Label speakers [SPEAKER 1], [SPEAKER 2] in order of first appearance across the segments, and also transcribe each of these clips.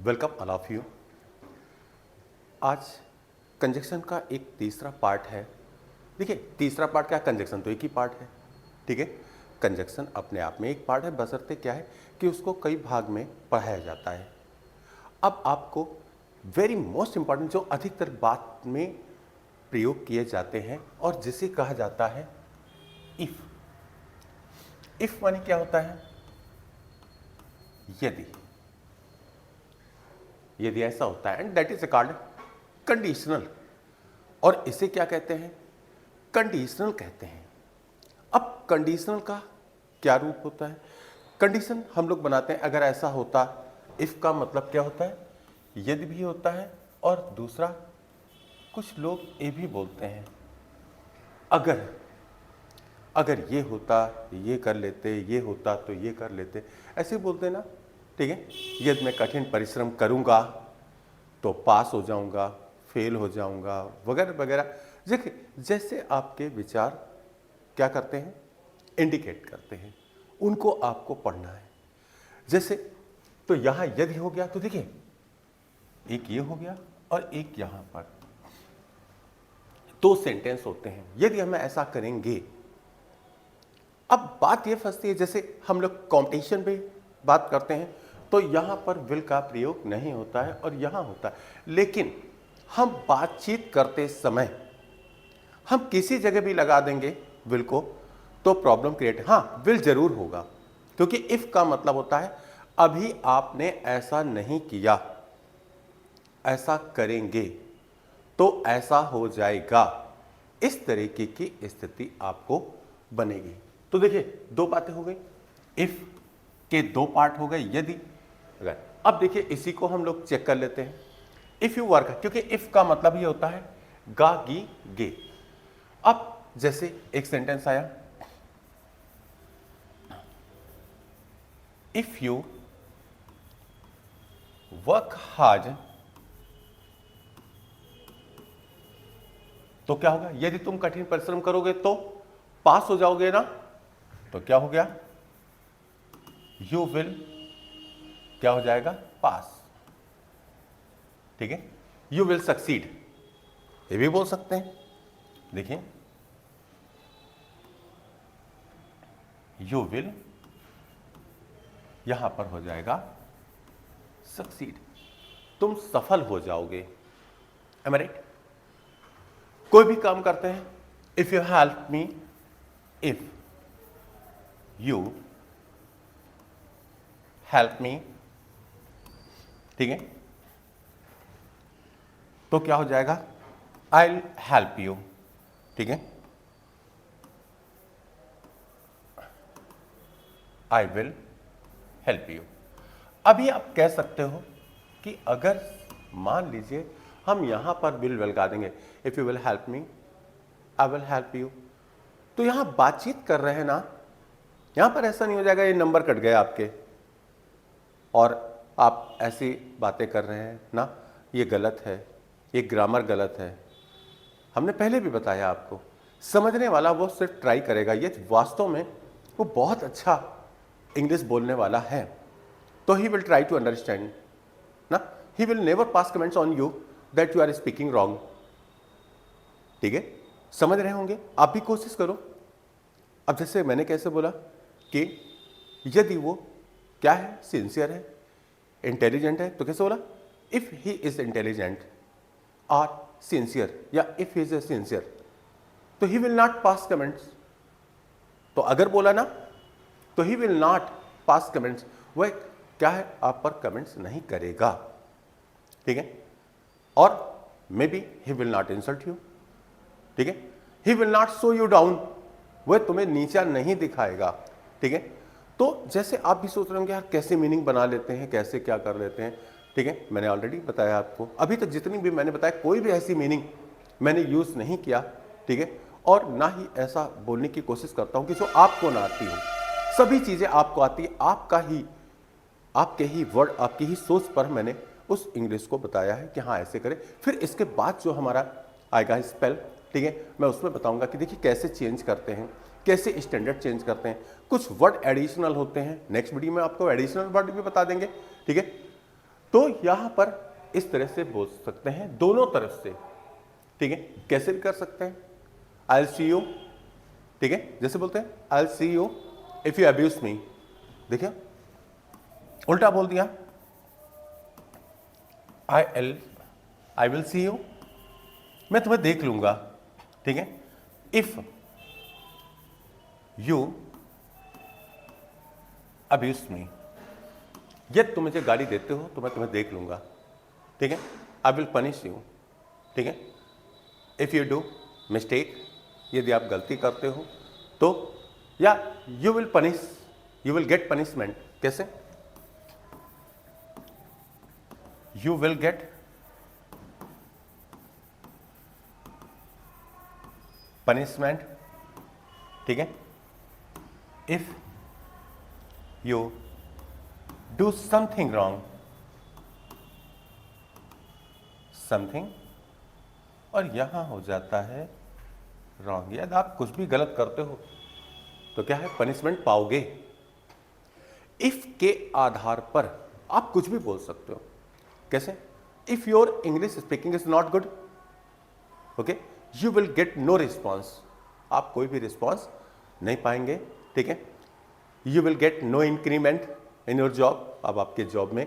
[SPEAKER 1] Welcome all of you. आज conjunction का एक तीसरा पार्ट है। देखिए, तीसरा पार्ट क्या, कंजक्शन तो एक ही पार्ट है, ठीक है। कंजक्शन अपने आप में एक पार्ट है, बशर्ते क्या है कि उसको कई भाग में पढ़ाया जाता है। अब आपको वेरी मोस्ट इंपॉर्टेंट जो अधिकतर बात में प्रयोग किए जाते हैं और जिसे कहा जाता है इफ। इफ माने क्या होता है? यदि। यदि ऐसा होता है, and that is called conditional. और इसे क्या कहते हैं? कंडीशनल कहते हैं। अब कंडीशनल का क्या रूप होता है? कंडीशन हम लोग बनाते हैं अगर ऐसा होता। इफ का मतलब क्या होता है? यदि भी होता है, और दूसरा कुछ लोग ये भी बोलते हैं अगर। अगर ये होता ये कर लेते, ये होता तो ये कर लेते, ऐसे बोलते हैं ना, ठीक है। यदि मैं कठिन परिश्रम करूंगा तो पास हो जाऊंगा, फेल हो जाऊंगा, वगैरह वगैरह। देखिए, जैसे आपके विचार क्या करते हैं, इंडिकेट करते हैं, उनको आपको पढ़ना है। जैसे तो यहां यदि हो गया तो देखिए, एक ये हो गया और एक यहां पर दो सेंटेंस होते हैं। यदि हम ऐसा करेंगे, अब बात ये फंसती है, जैसे हम लोग कॉम्पिटिशन पे बात करते हैं तो यहां पर विल का प्रयोग नहीं होता है और यहां होता है। लेकिन हम बातचीत करते समय हम किसी जगह भी लगा देंगे विल को तो प्रॉब्लम क्रिएट, हाँ विल जरूर होगा, क्योंकि इफ का मतलब होता है अभी आपने ऐसा नहीं किया, ऐसा करेंगे तो ऐसा हो जाएगा। इस तरीके की स्थिति आपको बनेगी। तो देखिए, दो बातें हो गई, इफ के दो पार्ट हो गए, यदि अगर। अब देखिए, इसी को हम लोग चेक कर लेते हैं। इफ यू वर्क, क्योंकि इफ का मतलब ही होता है गा गी गे। अब जैसे एक सेंटेंस आया, इफ यू वर्क हार्ड, तो क्या होगा? यदि तुम कठिन परिश्रम करोगे तो पास हो जाओगे ना, तो क्या हो गया? यू विल क्या हो जाएगा? पास, ठीक है। यू विल सक्सीड, ये भी बोल सकते हैं। देखिए, यू विल यहां पर हो जाएगा सक्सीड, तुम सफल हो जाओगे। एम आई राइट? कोई भी काम करते हैं, if you help me, if you help me, ठीक है, तो क्या हो जाएगा? आई विल हेल्प यू, ठीक है। I will help you. अभी आप कह सकते हो कि अगर मान लीजिए हम यहां पर विल लगा देंगे, if you will help me, I will help you, तो यहां बातचीत कर रहे हैं ना, यहां पर ऐसा नहीं हो जाएगा ये नंबर कट गए आपके और आप ऐसी बातें कर रहे हैं ना, ये गलत है, ये ग्रामर गलत है। हमने पहले भी बताया आपको, समझने वाला वो सिर्फ ट्राई करेगा, ये वास्तव में वो बहुत अच्छा इंग्लिश बोलने वाला है, तो he will try to understand ना, he will never pass comments on you that you are speaking wrong, ठीक है। समझ रहे होंगे, आप भी कोशिश करो। अब जैसे मैंने कैसे बोला कि यदि वो क्या है, सिंसियर है, इंटेलिजेंट है, तो कैसे बोला? इफ ही इज इंटेलिजेंट और सिंसियर, या इफ ही इज सिंसियर, तो he will not pass comments. तो अगर बोला ना, तो he will not pass comments, वह क्या है, आप पर कमेंट्स नहीं करेगा, ठीक है। और may be he will not insult you, ठीक है। He will not show you down, वह तुम्हें नीचा नहीं दिखाएगा, ठीक है। तो जैसे आप भी सोच रहे होंगे यार कैसे मीनिंग बना लेते हैं, कैसे क्या कर लेते हैं, ठीक है। मैंने ऑलरेडी बताया आपको, अभी तक जितनी भी मैंने बताया कोई भी ऐसी मीनिंग मैंने यूज नहीं किया, ठीक है। और ना ही ऐसा बोलने की कोशिश करता हूं कि जो आपको ना आती हो। सभी चीजें आपको आती है, आपके ही वर्ड, आपकी ही सोच पर मैंने उस इंग्लिश को बताया है कि हाँ ऐसे करें। फिर इसके बाद जो हमारा आएगा स्पेल, ठीक है, मैं उसमें बताऊंगा कि देखिए कैसे चेंज करते हैं, कैसे स्टैंडर्ड चेंज करते हैं। कुछ वर्ड एडिशनल होते हैं, नेक्स्ट वीडियो में आपको एडिशनल वर्ड भी बता देंगे, ठीक है। तो यहां पर इस तरह से बोल सकते हैं दोनों तरफ से, ठीक है। कैसे भी कर सकते हैं, आई विल सी यू, ठीक है, जैसे बोलते हैं I will see you if you abuse me, देखिए उल्टा बोल दिया, आई विल सी यू, मैं तुम्हें देख लूंगा, ठीक है, इफ यू अब्यूज मी, यदि तुम मुझे गाली देते हो तो मैं तुम्हें देख लूंगा, ठीक है, आई विल पनिश यू, ठीक है, इफ यू डू मिस्टेक, यदि आप गलती करते हो तो, या you will punish, you will gate punishment, कैसे, यू विल गेट पनिशमेंट, ठीक है, if you do something wrong, something, और यहां हो जाता है रॉन्ग, यदि आप कुछ भी गलत करते हो तो क्या है, पनिशमेंट पाओगे। इफ के आधार पर आप कुछ भी बोल सकते हो, कैसे, if your English speaking is not good, okay, you will get no response, आप कोई भी रिस्पॉन्स नहीं पाएंगे, ठीक है, you will get no increment in your job, अब आपके जॉब में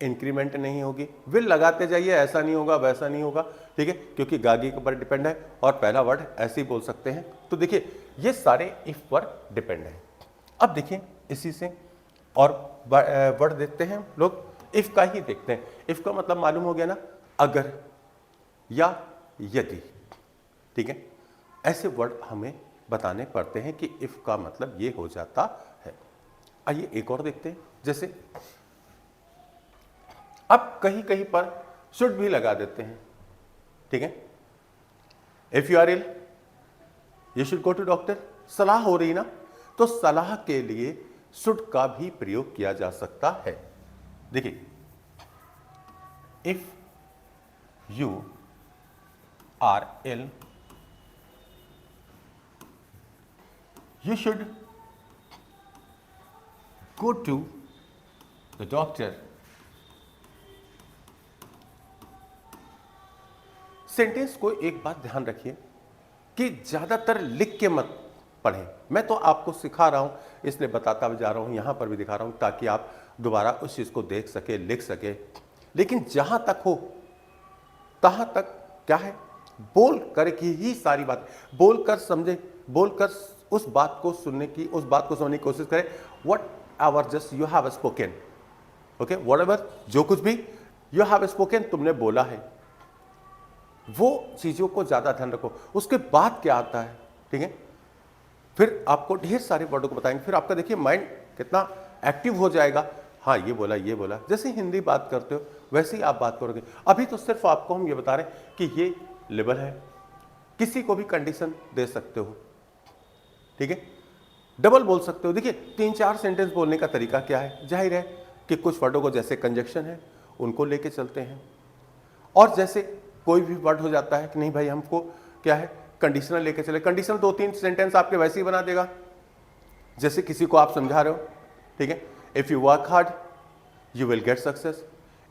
[SPEAKER 1] इंक्रीमेंट नहीं होगी, विल लगाते जाइए, ऐसा नहीं होगा वैसा नहीं होगा, ठीक है, क्योंकि गागी के ऊपर डिपेंड है, और पहला वर्ड ऐसे ही बोल सकते हैं, तो देखिए ये सारे इफ पर डिपेंड है। अब देखिए इसी से और वर्ड देखते हैं लोग, इफ का ही देखते हैं, इफ का मतलब मालूम हो गया ना, अगर या यदि, ठीक है, ऐसे वर्ड हमें बताने पड़ते हैं कि इफ का मतलब ये हो जाता है। आइए एक और देखते हैं, जैसे अब कहीं कहीं पर शुड भी लगा देते हैं, ठीक है, if you are ill you should go to doctor, सलाह हो रही ना, तो सलाह के लिए शुड का भी प्रयोग किया जा सकता है। देखिए if you are ill you should go to the doctor, sentence को एक बात ध्यान रखिए कि ज्यादातर लिख के मत पढ़ें, मैं तो आपको सिखा रहा हूं इसलिए बताता भी जा रहा हूं, यहां पर भी दिखा रहा हूं ताकि आप दोबारा उस चीज को देख सके, लिख सके, लेकिन जहां तक हो तहां तक क्या है, बोल करके ही सारी बात, बोलकर समझे, बोलकर उस बात को सुनने की, उस बात को समझने की कोशिश करें, what ever just you have spoken, okay, what ever जो कुछ भी यू हैव स्पोकन, तुमने बोला है, वो चीजों को ज्यादा ध्यान रखो। उसके बाद क्या आता है, ठीक है, फिर आपको ढेर सारे वर्डों को बताएंगे, फिर आपका देखिए माइंड कितना एक्टिव हो जाएगा, हाँ ये बोला ये बोला, जैसे हिंदी बात करते हो वैसे ही आप बात करोगे। अभी तो सिर्फ आपको हम ये बता रहे हैं कि ये लेवल है, किसी को भी कंडीशन दे सकते हो, ठीक है, डबल बोल सकते हो। देखिए 3-4 सेंटेंस बोलने का तरीका क्या है, जाहिर है कि कुछ वर्डों को जैसे कंजक्शन है उनको लेके चलते हैं, और जैसे कोई भी वर्ड हो जाता है कि नहीं भाई हमको क्या है कंडीशनल लेके चले, कंडीशनल 2-3 सेंटेंस आपके वैसे ही बना देगा, जैसे किसी को आप समझा रहे हो, ठीक है, if you work hard you will get success,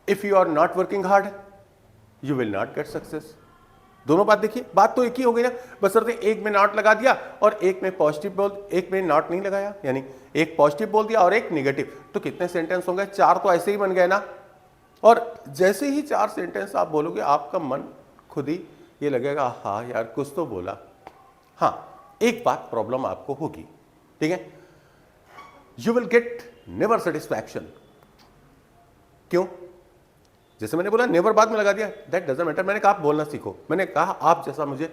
[SPEAKER 1] if you are not working hard you will not get success. दोनों बात देखिए, बात तो एक ही हो गई ना, बशर्ते एक में नॉट लगा दिया और एक में पॉजिटिव बोल, एक में नॉट नहीं लगाया, यानी एक पॉजिटिव बोल दिया और एक नेगेटिव, तो कितने सेंटेंस होंगे, 4 तो ऐसे ही बन गए ना। और जैसे ही 4 सेंटेंस आप बोलोगे आपका मन खुद ही ये लगेगा हाँ यार कुछ तो बोला। हाँ एक बात प्रॉब्लम आपको होगी, ठीक है, you will gate never satisfaction. क्यों, जैसे मैंने बोला नेवर बाद में लगा दिया, दैट डजंट मैटर, मैंने कहा आप बोलना सीखो, मैंने कहा आप जैसा मुझे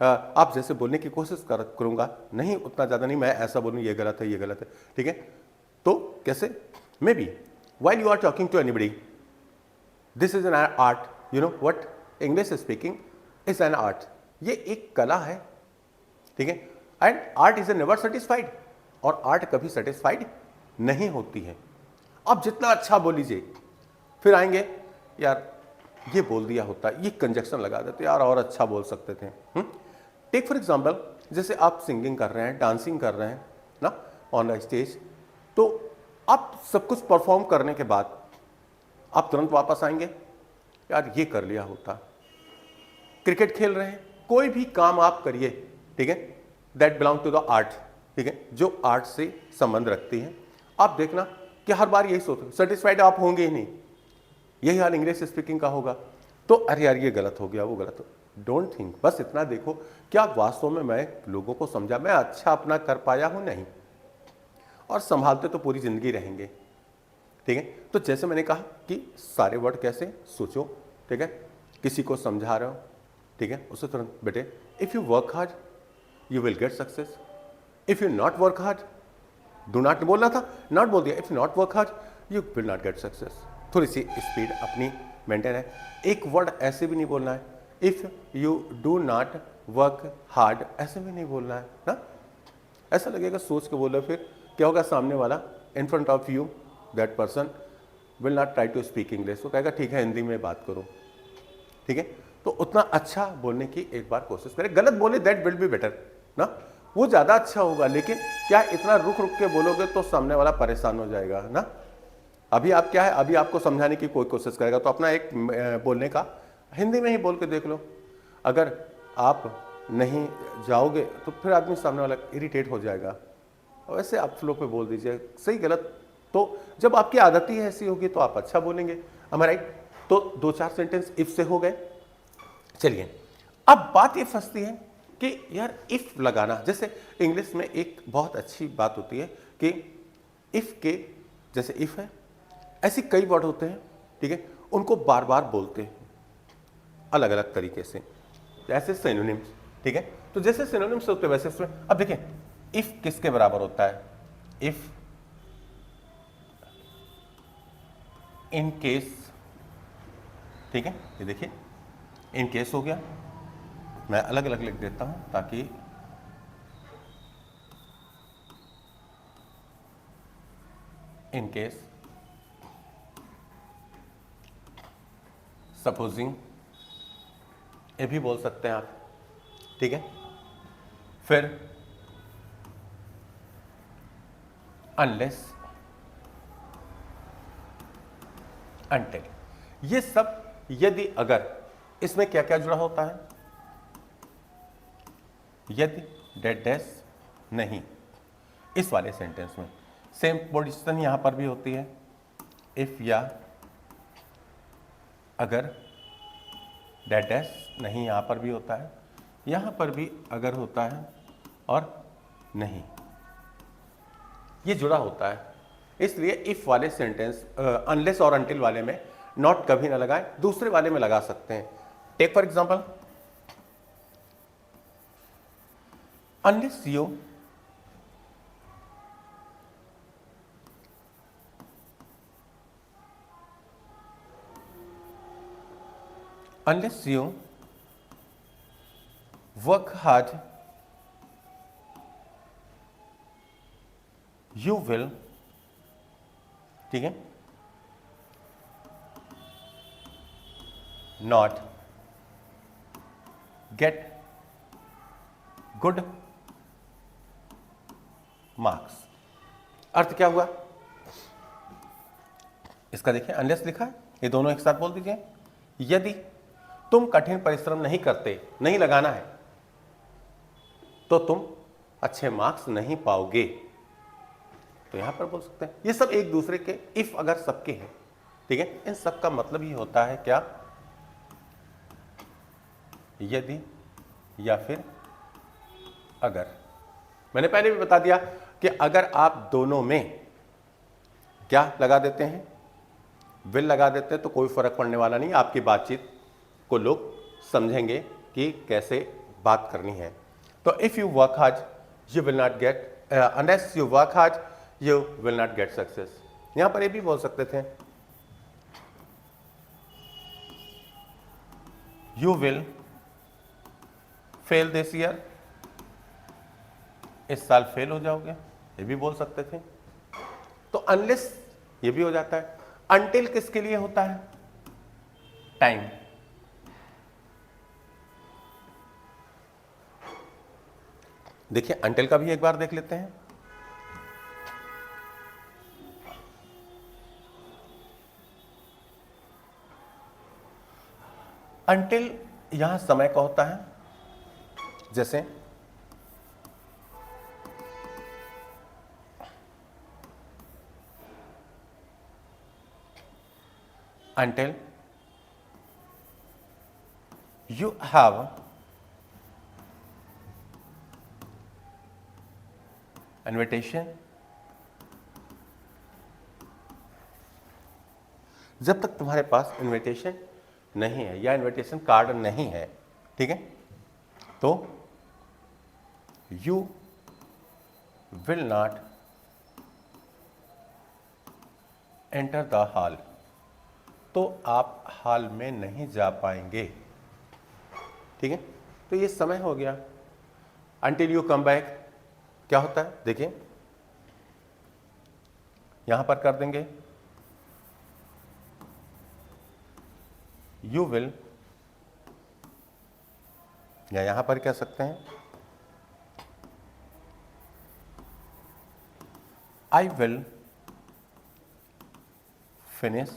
[SPEAKER 1] आप जैसे बोलने की कोशिश करूंगा, नहीं उतना ज्यादा नहीं, मैं ऐसा बोलूं ये गलत है ये गलत है, ठीक है, तो कैसे, maybe while you are talking to anybody, this is an art, you know what, English speaking is an art, ये एक कला है, ठीक है, and art is a never satisfied, और आर्ट कभी सेटिस्फाइड नहीं होती है। आप जितना अच्छा बोल लीजिए, फिर आएंगे यार ये बोल दिया होता, ये कंजक्शन लगा देते यार और अच्छा बोल सकते थे। टेक फॉर एग्जांपल, जैसे आप सिंगिंग कर रहे हैं, डांसिंग कर रहे हैं ना ऑन द स्टेज, तो आप सब कुछ परफॉर्म करने के बाद आप तुरंत वापस आएंगे, यार ये कर लिया होता। क्रिकेट खेल रहे हैं, कोई भी काम आप करिए, ठीक है, that belong to the art, ठीक है, जो आर्ट से संबंध रखती है। आप देखना कि हर बार यही सोचो, सेटिस्फाइड आप होंगे ही नहीं। यही हाल इंग्लिश स्पीकिंग का होगा, तो अरे यार ये गलत हो गया, वो गलत हो। डोंट थिंक, बस इतना देखो क्या वास्तव में मैं लोगों को समझा, मैं अच्छा अपना कर पाया हूं, नहीं, और संभालते तो पूरी जिंदगी रहेंगे, ठीक है। तो जैसे मैंने कहा कि सारे वर्ड कैसे सोचो, ठीक है, किसी को समझा रहे हो, ठीक है, उससे तुरंत बेटे if you work hard you will get success, if you not work hard, do not बोलना था, नॉट बोल दिया, if you not work hard you will not get success. थोड़ी सी स्पीड अपनी मेंटेन है। एक वर्ड ऐसे भी नहीं बोलना है, if you do not work hard ऐसे भी नहीं बोलना है ना। ऐसा लगेगा सोच के बोलो, फिर क्या होगा, सामने वाला in front of you that person will not try to speak English, वो कहेगा ठीक है हिंदी में बात करो, ठीक है। तो उतना अच्छा बोलने की एक बार कोशिश करें, गलत बोले दैट विल बी बेटर ना, वो ज़्यादा अच्छा होगा। लेकिन क्या इतना रुक रुक के बोलोगे तो सामने वाला परेशान हो जाएगा ना। अभी आप क्या है, अभी आपको समझाने की कोई कोशिश करेगा तो अपना एक बोलने का हिंदी में ही बोल के देख लो। अगर आप नहीं जाओगे तो फिर आदमी सामने वाला इरिटेट हो जाएगा। वैसे आप फ्लो पे बोल दीजिए, सही गलत तो जब आपकी आदत ही ऐसी होगी तो आप अच्छा बोलेंगे, हमारा राइट। तो 2-4 सेंटेंस इफ से हो गए। चलिए अब बात ये फंसती है कि यार इफ लगाना, जैसे इंग्लिश में एक बहुत अच्छी बात होती है कि इफ के जैसे इफ है, ऐसे कई वर्ड होते हैं, ठीक है, उनको बार बार बोलते हैं अलग अलग तरीके से, जैसे सिनोनिम्स, ठीक है। तो जैसे सिनोनिम्स होते हैं वैसे इसमें अब देखिए इफ किसके बराबर होता है, इफ इन केस, ठीक है, ये देखिए इन केस हो गया। मैं अलग अलग लिख देता हूं ताकि इन केस, सपोजिंग, ये भी बोल सकते हैं आप, ठीक है। फिर अनलेस, अनटिल, ये सब यदि अगर, इसमें क्या क्या जुड़ा होता है, यदि डेट डैश नहीं, इस वाले सेंटेंस में सेम पोजीशन यहां पर भी होती है, इफ या अगर, डेट डैश नहीं यहां पर भी होता है, यहां पर भी अगर होता है और नहीं, ये जुड़ा होता है। इसलिए इफ वाले सेंटेंस अनलेस और अनटिल वाले में नॉट कभी ना लगाएं, दूसरे वाले में लगा सकते हैं। Take for example, unless you work hard you will, ठीक है, not get good marks। अर्थ क्या हुआ इसका, देखिए अनलेस लिखा है, ये दोनों एक साथ बोल दीजिए, यदि तुम कठिन परिश्रम नहीं करते, नहीं लगाना है, तो तुम अच्छे मार्क्स नहीं पाओगे। तो यहां पर बोल सकते हैं। ये सब एक दूसरे के इफ अगर सबके हैं, ठीक है, इन सब का मतलब ही होता है क्या, यदि या फिर अगर। मैंने पहले भी बता दिया कि अगर आप दोनों में क्या लगा देते हैं, विल लगा देते हैं, तो कोई फर्क पड़ने वाला नहीं, आपकी बातचीत को लोग समझेंगे कि कैसे बात करनी है। तो if you work hard you will not gate, unless you work hard you will not get success. यहां पर ये भी बोल सकते थे, you will fail this year, इस साल फेल हो जाओगे, ये भी बोल सकते थे। तो अनलेस ये भी हो जाता है। अनटिल किसके लिए होता है, टाइम। देखिए अनटिल का भी एक बार देख लेते हैं। अंटिल यहां समय का होता है, जैसे until you have invitation, जब तक तुम्हारे पास इनविटेशन नहीं है या इनविटेशन कार्ड नहीं है, ठीक है, तो you will not enter the hall, तो आप हॉल में नहीं जा पाएंगे, ठीक है। तो ये समय हो गया। अंटिल यू कम बैक क्या होता है, देखिए यहां पर कर देंगे यू विल, या यहां पर कह सकते हैं I will finish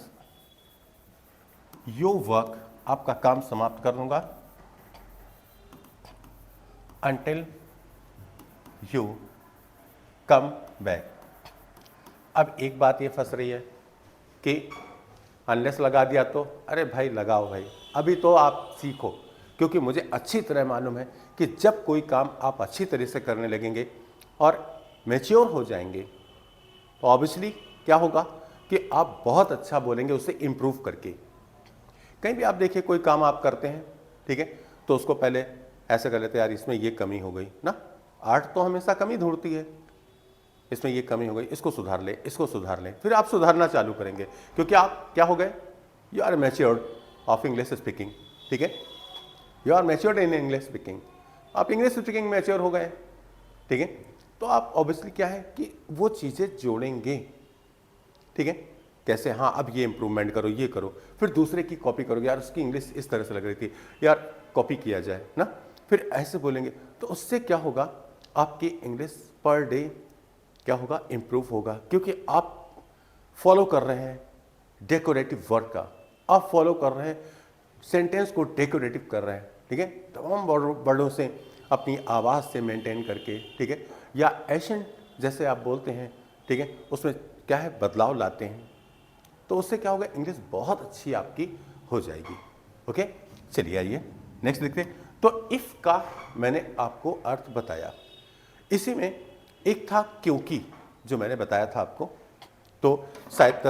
[SPEAKER 1] your work, आपका काम समाप्त कर दूंगा अंटिल यू कम बैक। अब एक बात ये फंस रही है कि अनलेस लगा दिया तो, अरे भाई लगाओ भाई, अभी तो आप सीखो, क्योंकि मुझे अच्छी तरह मालूम है कि जब कोई काम आप अच्छी तरह से करने लगेंगे और मैच्योर हो जाएंगे तो ऑब्वियसली क्या होगा कि आप बहुत अच्छा बोलेंगे उससे इम्प्रूव करके। कहीं भी आप देखिए कोई काम आप करते हैं, ठीक है, तो उसको पहले ऐसे कर लेते हैं, यार इसमें ये कमी हो गई ना, आर्ट तो हमेशा कमी ढूंढती है, इसमें ये कमी हो गई, इसको सुधार ले, इसको सुधार ले, फिर आप सुधारना चालू करेंगे, क्योंकि आप क्या हो गए, you are matured of English speaking, ठीक है, you are matured in English speaking, आप इंग्लिश स्पीकिंग मैच्योर हो गए, ठीक है। तो आप ऑब्वियसली क्या है कि वो चीज़ें जोड़ेंगे, ठीक है, कैसे, हाँ अब ये इंप्रूवमेंट करो, ये करो, फिर दूसरे की कॉपी करोगे, यार उसकी इंग्लिश इस तरह से लग रही थी, यार कॉपी किया जाए ना, फिर ऐसे बोलेंगे, तो उससे क्या होगा, आपकी इंग्लिश पर डे क्या होगा, इम्प्रूव होगा, क्योंकि आप फॉलो कर रहे हैं डेकोरेटिव वर्ड का, आप फॉलो कर रहे हैं सेंटेंस को डेकोरेटिव कर रहे हैं, ठीक है, तमाम वर्डों से अपनी आवाज़ से मेंटेन करके, ठीक है, या एक्शन जैसे आप बोलते हैं, ठीक है, उसमें क्या है बदलाव लाते हैं, तो उससे क्या होगा, इंग्लिश बहुत अच्छी आपकी हो जाएगी। ओके, चलिए आइए नेक्स्ट देखते हैं। तो इफ का मैंने आपको अर्थ बताया, इसी में एक था क्योंकि, जो मैंने बताया था आपको, तो शायद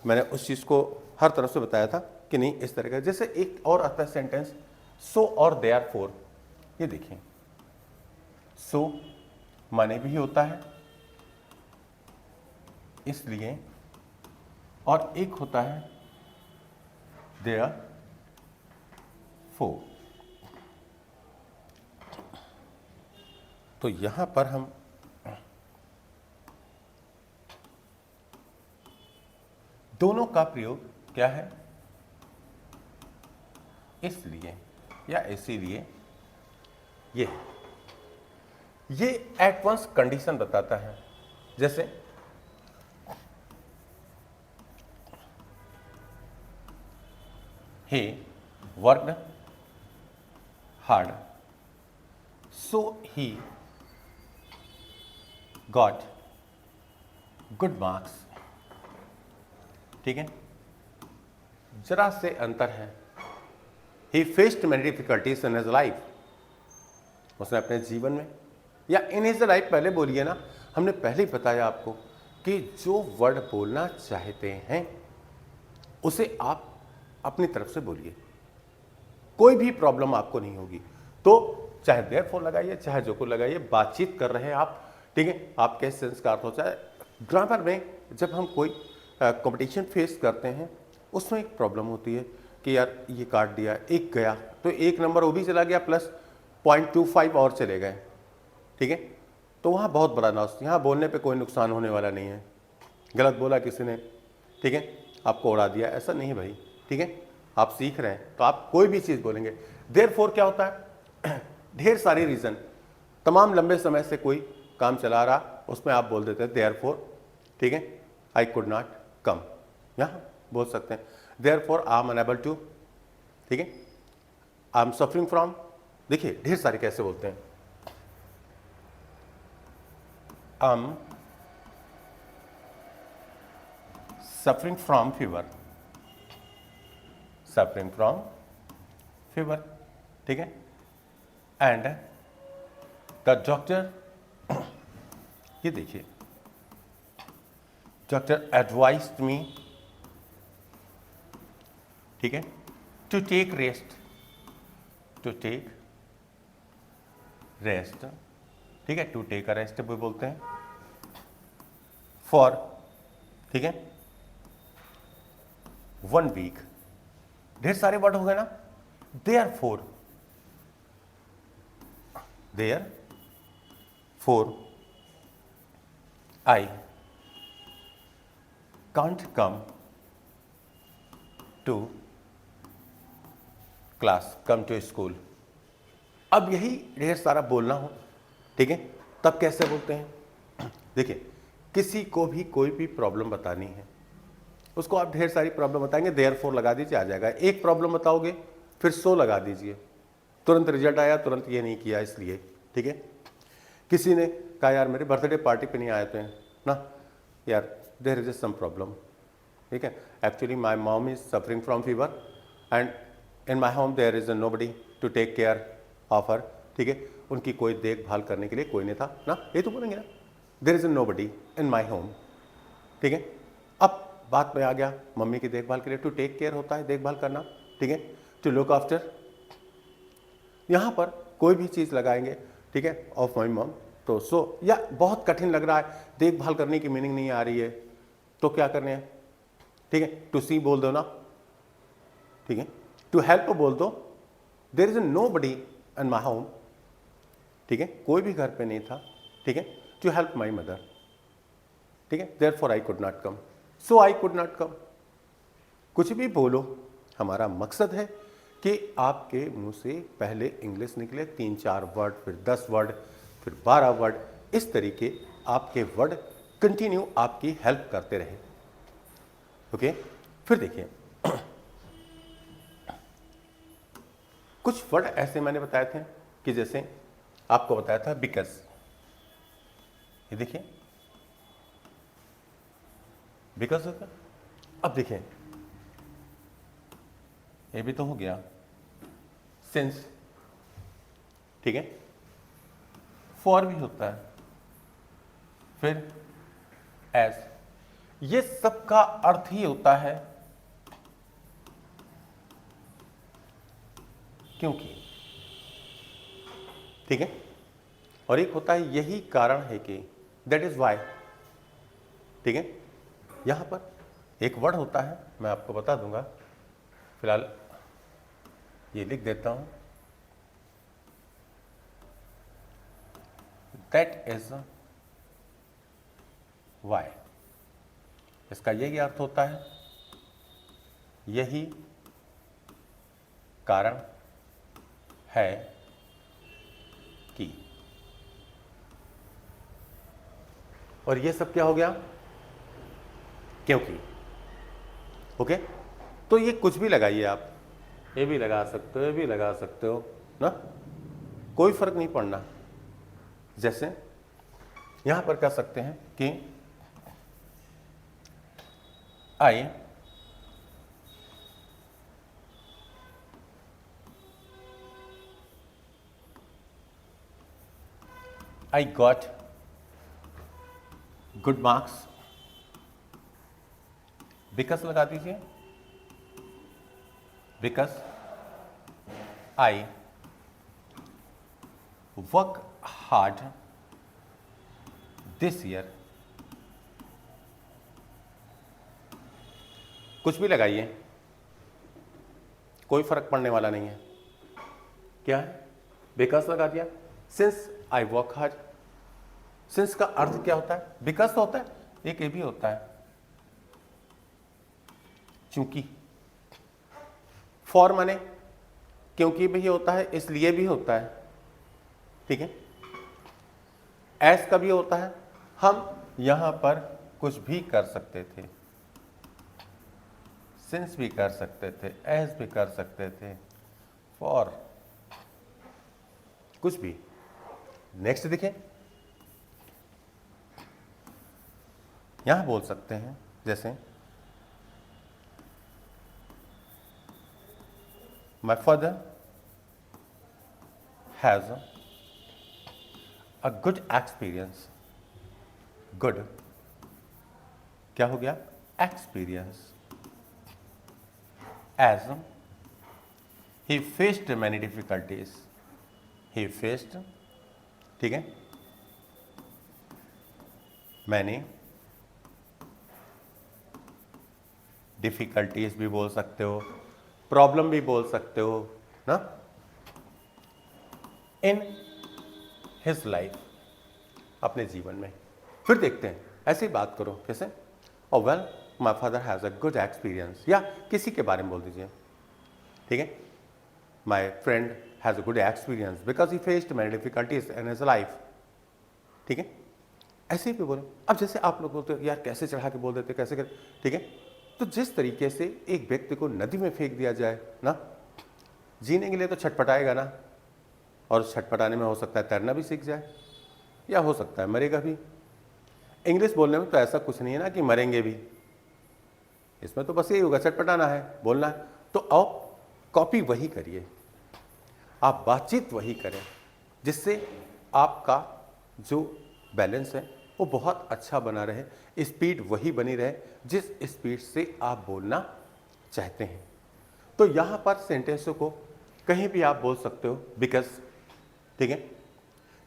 [SPEAKER 1] मैंने उस चीज़ को हर तरफ से बताया था कि नहीं, इस तरह का, जैसे एक और आता है सेंटेंस सो और देयरफॉर, ये देखिए सो माने भी होता है इसलिए, और एक होता है देयरफॉर। तो यहां पर हम दोनों का प्रयोग क्या है, इसलिए या इसीलिए, ये एट वंस कंडीशन बताता है, जैसे he worked hard so he got good marks, ठीक है, जरा से अंतर है, he faced many difficulties in his life, उसने अपने जीवन में, या इन हिज लाइफ पहले बोलिए ना, हमने पहले ही बताया आपको कि जो वर्ड बोलना चाहते हैं उसे आप अपनी तरफ से बोलिए, कोई भी प्रॉब्लम आपको नहीं होगी। तो चाहे देयरफॉर लगाइए, चाहे जो को लगाइए, बातचीत कर रहे हैं आप, ठीक है, आपके सेंस का अर्थ हो। चाहे ग्रामर में जब हम कोई कंपटीशन फेस करते हैं, उसमें एक प्रॉब्लम होती है कि यार ये काट दिया, एक गया तो एक नंबर वो भी चला गया, प्लस 0.25 और चले गए, ठीक है, तो वहाँ बहुत बड़ा लॉस। यहाँ बोलने पे कोई नुकसान होने वाला नहीं है, गलत बोला किसी ने, ठीक है, आपको उड़ा दिया, ऐसा नहीं भाई, ठीक है, आप सीख रहे हैं तो आप कोई भी चीज़ बोलेंगे। देयरफॉर क्या होता है, ढेर सारी रीज़न, तमाम लंबे समय से कोई काम चला रहा, उसमें आप बोल देते हैं देयरफॉर, ठीक है, आई कुड नॉट कम, यहाँ बोल सकते हैं therefore I am unable to, ठीक है, आई एम सफरिंग फ्रॉम, देखिए ढेर सारे कैसे बोलते हैं, I am suffering from fever, suffering from fever, ठीक है। एंड द डॉक्टर, ये देखिए, डॉक्टर एडवाइज्ड मी, ठीक है, to take rest, to take rest, ठीक है, टू टेक अ रेस्ट भी बोलते हैं, फॉर, ठीक है, 1 वीक, ढेर सारे वर्ड हो गए ना। Therefore, therefore I can't come to class, come to school. अब यही ढेर सारा बोलना हो, ठीक है, तब कैसे बोलते हैं? देखिए, किसी को भी कोई भी प्रॉब्लम बतानी है, उसको आप ढेर सारी प्रॉब्लम बताएंगे, देयरफॉर लगा दीजिए, आ जाएगा। एक प्रॉब्लम बताओगे, फिर सो लगा दीजिए, तुरंत रिजल्ट आया, तुरंत ये नहीं किया इसलिए, ठीक है। किसी ने कहा यार मेरे बर्थडे पार्टी पे नहीं आए थे ना, यार देयर इज सम प्रॉब्लम, ठीक है, actually my mom is suffering from fever and in my home there is nobody to take care of her, ठीक है, उनकी कोई देखभाल करने के लिए कोई नहीं था ना, ये तो बोलेंगे ना, there is nobody in my home, ठीक है। अब बात में आ गया मम्मी की देखभाल के लिए, टू टेक केयर होता है देखभाल करना, ठीक है, टू लुक आफ्टर, यहां पर कोई भी चीज लगाएंगे, ठीक है, ऑफ माई मॉम, तो सो, या बहुत कठिन लग रहा है, देखभाल करने की मीनिंग नहीं आ रही है, तो क्या करने हैं, ठीक है, टू सी बोल दो ना, ठीक है, टू हेल्प बोल दो, there is nobody in my home, ठीक है, कोई भी घर पे नहीं था, ठीक है, टू हेल्प माई मदर, ठीक है, therefore I could not come, so I could not come. कुछ भी बोलो, हमारा मकसद है कि आपके मुंह से पहले इंग्लिश निकले, 3-4 वर्ड, फिर 10 वर्ड, फिर 12 वर्ड, इस तरीके आपके वर्ड कंटिन्यू आपकी हेल्प करते रहे, ओके। फिर देखिए, कुछ वर्ड ऐसे मैंने बताए थे कि जैसे आपको बताया था बिकॉज, ये देखिए बिकॉज होता। अब देखिए, ये भी तो हो गया सिंस, ठीक है, फॉर भी होता है, फिर एज, ये सब का अर्थ ही होता है क्योंकि, ठीक है, और एक होता है यही कारण है कि, दैट इज वाई, ठीक है। यहां पर एक वर्ड होता है, मैं आपको बता दूंगा, फिलहाल ये लिख देता हूं, दैट इज वाई, इसका यही अर्थ होता है यही कारण है कि, और ये सब क्या हो गया, क्योंकि, ओके। तो ये कुछ भी लगाइए आप, ये भी लगा सकते हो, ये भी लगा सकते हो ना, कोई फर्क नहीं पड़ना। जैसे यहां पर कह सकते हैं कि I got good marks because लगा दीजिए, because I work hard this year, कुछ भी लगाइए, कोई फर्क पड़ने वाला नहीं है, क्या है, बिकॉज लगा दिया, since I work hard, since का अर्थ क्या होता है, बिकॉज तो होता है, एक ये भी होता है चूंकि, फॉर माने क्योंकि भी होता है, इसलिए भी होता है, ठीक है, एस का भी होता है, हम यहां पर कुछ भी कर सकते थे, सिंस भी कर सकते थे, एज भी कर सकते थे, फॉर कुछ भी। नेक्स्ट देखें, यहां बोल सकते हैं जैसे my father has a good experience. Good क्या हो गया? Experience. As he faced many difficulties. He faced, ठीक है, मैनी डिफिकल्टीज भी बोल सकते हो, प्रॉब्लम भी बोल सकते हो ना, इन हिज लाइफ, अपने जीवन में। फिर देखते हैं, ऐसे ही बात करो कैसे, और well my father has a good experience, या किसी के बारे में बोल दीजिए, ठीक है, my friend has a good experience because he faced many difficulties in his life, ठीक है, ऐसे भी बोलो। अब जैसे आप लोग बोलते हो यार कैसे चढ़ा के बोल देते, कैसे कर, ठीक है, तो जिस तरीके से एक व्यक्ति को नदी में फेंक दिया जाए ना, जीने के लिए तो छटपटाएगा ना, और छटपटाने में हो सकता है तैरना भी सीख जाए, या हो सकता है मरेगा भी। इंग्लिश बोलने में तो ऐसा कुछ नहीं है ना कि मरेंगे भी, इसमें तो बस यही होगा, छटपटाना है, बोलना है। तो आप कॉपी वही करिए, आप बातचीत वही करें, जिससे आपका जो बैलेंस है वो बहुत अच्छा बना रहे, स्पीड वही बनी रहे जिस स्पीड से आप बोलना चाहते हैं। तो यहाँ पर सेंटेंसों को कहीं भी आप बोल सकते हो बिकॉज, ठीक है,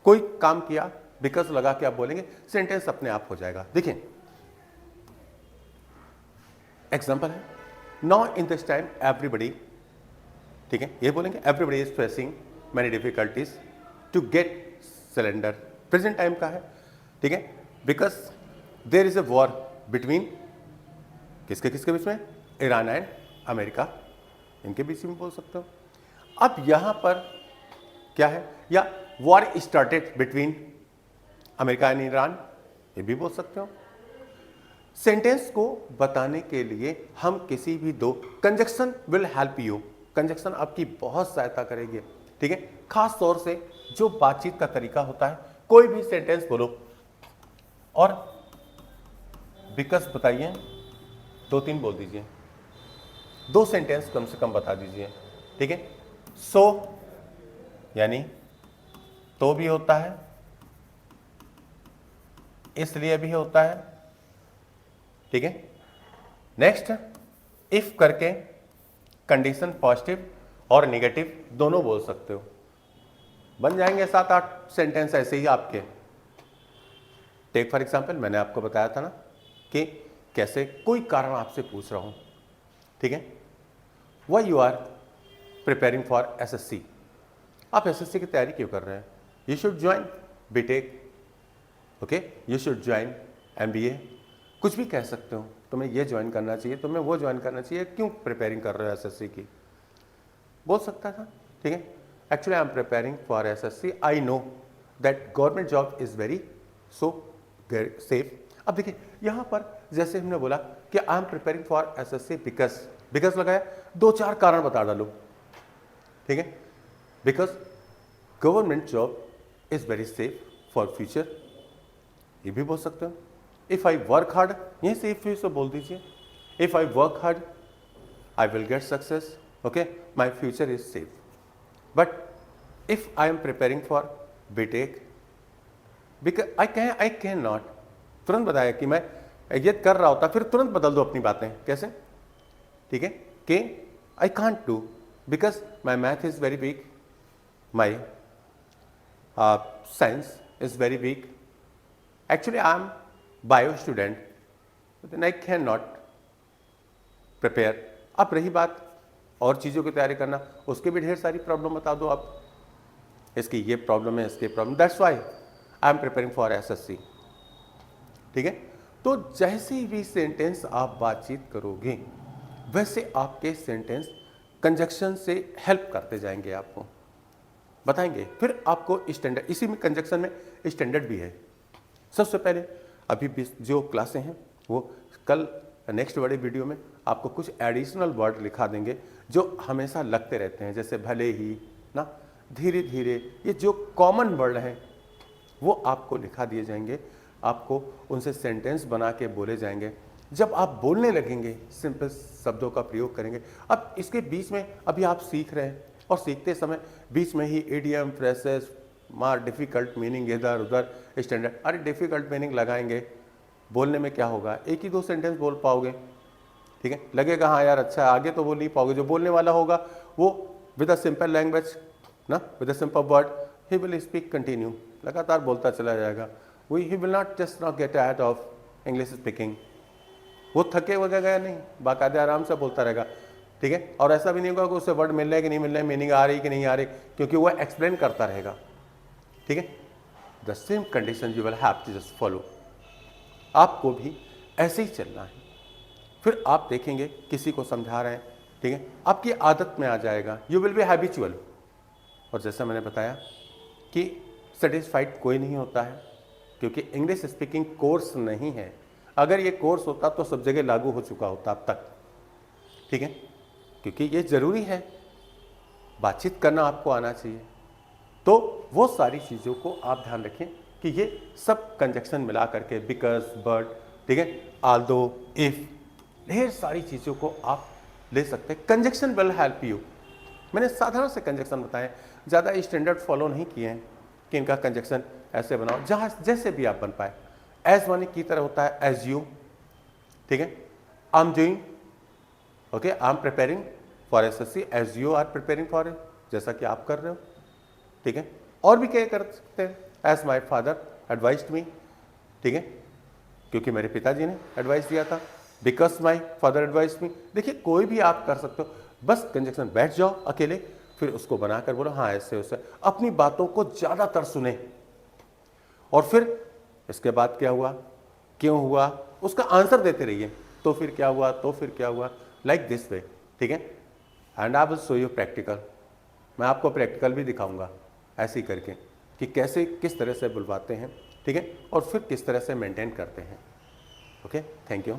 [SPEAKER 1] कोई काम किया बिकॉज लगा के आप बोलेंगे, सेंटेंस अपने आप हो जाएगा। देखिए एग्जांपल है, now in this time everybody, ठीक है, ये बोलेंगे everybody is facing many difficulties to get cylinder. Present time का है, ठीक है, because there is a war between, किसके किसके बीच में? ईरान एंड अमेरिका, इनके बीच में बोल सकते हो। अब यहां पर क्या है, या war started between America and Iran, ये भी बोल सकते हो। सेंटेंस को बताने के लिए हम किसी भी दो, conjunction will help you, conjunction आपकी बहुत सहायता करेगी, ठीक है, खास तौर से जो बातचीत का तरीका होता है। कोई भी सेंटेंस बोलो और बिकॉज बताइए, 2-3 बोल दीजिए, 2 सेंटेंस कम से कम बता दीजिए, ठीक है। सो यानी तो भी होता है, इसलिए भी होता है, ठीक है। नेक्स्ट इफ करके कंडीशन पॉजिटिव और नेगेटिव दोनों बोल सकते हो, बन जाएंगे 7-8 सेंटेंस ऐसे ही आपके। टेक फॉर एग्जाम्पल, मैंने आपको बताया था ना कि कैसे कोई कारण आपसे पूछ रहा हूं, ठीक है, why you are preparing for SSC, आप एसएससी की तैयारी क्यों कर रहे हैं? You should join B Tech, okay, you should join MBA, कुछ भी कह सकते हो, तुम्हें ये ज्वाइन करना चाहिए, तुम्हें वो ज्वाइन करना चाहिए, क्यों प्रिपेयरिंग कर रहे हो एसएससी की, बोल सकता था, ठीक है। Actually I am preparing for SSC, I know that government job is very so safe. अब देखिए यहां पर जैसे हमने बोला कि आई am preparing for SSC because, because लगाया, 2-4 कारण बता डालो, ठीक है, because government job is very safe for future, ये भी बोल सकते हो। इफ आई वर्क हार्ड, यहीं से इफ से बोल दीजिए, if I work hard I will get success, okay, my future is safe. But if I am preparing for B Tech, because I can not, तुरंत बताया कि मैं ये कर रहा होता, फिर तुरंत बदल दो अपनी बातें, कैसे, ठीक है, कि I can't do because my math is very weak, my science is very weak, actually I am bio student, then I can not prepare. अब रही बात और चीज़ों की तैयारी करना, उसके भी ढेर सारी प्रॉब्लम बता दो आप, इसकी ये प्रॉब्लम है, इसकी problem, that's why I am preparing for SSC, ठीक है। तो जैसे भी सेंटेंस आप बातचीत करोगे वैसे आपके सेंटेंस कंजक्शन से हेल्प करते जाएंगे, आपको बताएंगे, फिर आपको स्टैंडर्ड, इसी में कंजक्शन में स्टैंडर्ड भी है। सबसे पहले अभी भी जो क्लासें हैं वो कल नेक्स्ट बड़े वीडियो में आपको कुछ एडिशनल वर्ड लिखा देंगे जो हमेशा लगते रहते हैं, जैसे भले ही ना, धीरे धीरे, ये जो कॉमन वर्ड हैं वो आपको लिखा दिए जाएंगे, आपको उनसे सेंटेंस बना के बोले जाएंगे। जब आप बोलने लगेंगे सिंपल शब्दों का प्रयोग करेंगे। अब इसके बीच में अभी आप सीख रहे हैं और सीखते समय बीच में ही इडियम, फ्रेसेस, मार डिफ़िकल्ट मीनिंग इधर उधर, स्टैंडर्ड, अरे डिफ़िकल्ट मीनिंग लगाएंगे, बोलने में क्या होगा, एक ही दो सेंटेंस बोल पाओगे, ठीक है, लगेगा हाँ यार अच्छा, आगे तो बोल नहीं पाओगे। जो बोलने वाला होगा वो विद अ सिंपल लैंग्वेज ना, with a simple word he will speak continue, लगातार बोलता चला जाएगा। He will not just not get tired of English speaking, वो थके वगैरह नहीं, बाकायदे आराम से बोलता रहेगा, ठीक है। और ऐसा भी नहीं होगा कि उससे वर्ड मिल रहा है कि नहीं मिल रहा है, मीनिंग आ रही कि नहीं आ रही, क्योंकि वो एक्सप्लेन करता रहेगा, ठीक है। The same condition you will have to just follow, आपको भी ऐसे ही चलना है। फिर आप देखेंगे किसी को समझा रहे हैं, ठीक है, आपकी आदत में आ जाएगा, यू विल बी हैबिचुअल। और जैसा मैंने बताया कि सेटिस्फाइड कोई नहीं होता है, क्योंकि इंग्लिश स्पीकिंग कोर्स नहीं है। अगर ये कोर्स होता तो सब जगह लागू हो चुका होता अब तक, ठीक है, क्योंकि ये ज़रूरी है, बातचीत करना आपको आना चाहिए। तो वो सारी चीज़ों को आप ध्यान रखें कि ये सब कंजक्शन मिला करके, बिकॉज, बट, ठीक है, आल्दो, इफ, ढेर सारी चीज़ों को आप ले सकते हैं। Conjunction will help you. मैंने साधारण से कंजक्शन बताए, ज़्यादा स्टैंडर्ड फॉलो नहीं किए हैं कि इनका कंजक्शन ऐसे बनाओ, जहाँ जैसे भी आप बन पाए। एज वानी की तरह होता है एज यू, ठीक है, I am doing, okay, I am preparing for SSC as you are preparing for it, जैसा कि आप कर रहे हो, ठीक है। और भी क्या कर सकते हैं, as my father advised me, ठीक है, क्योंकि मेरे पिताजी ने एडवाइस दिया था, बिकॉज माई फादर एडवाइज्ड मी। देखिए कोई भी आप कर सकते हो, बस कंजक्शन बैठ जाओ अकेले, फिर उसको बनाकर बोलो हाँ ऐसे वैसे, अपनी बातों को ज़्यादातर सुने, और फिर इसके बाद क्या हुआ, क्यों हुआ, उसका आंसर देते रहिए। तो फिर क्या हुआ, तो फिर क्या हुआ, लाइक दिस वे, ठीक है। And I will show you practical, मैं आपको प्रैक्टिकल भी दिखाऊंगा ऐसे ही करके कि कैसे किस तरह से बुलवाते हैं, ठीक है, और फिर किस तरह से मेंटेन करते हैं। Okay, thank you.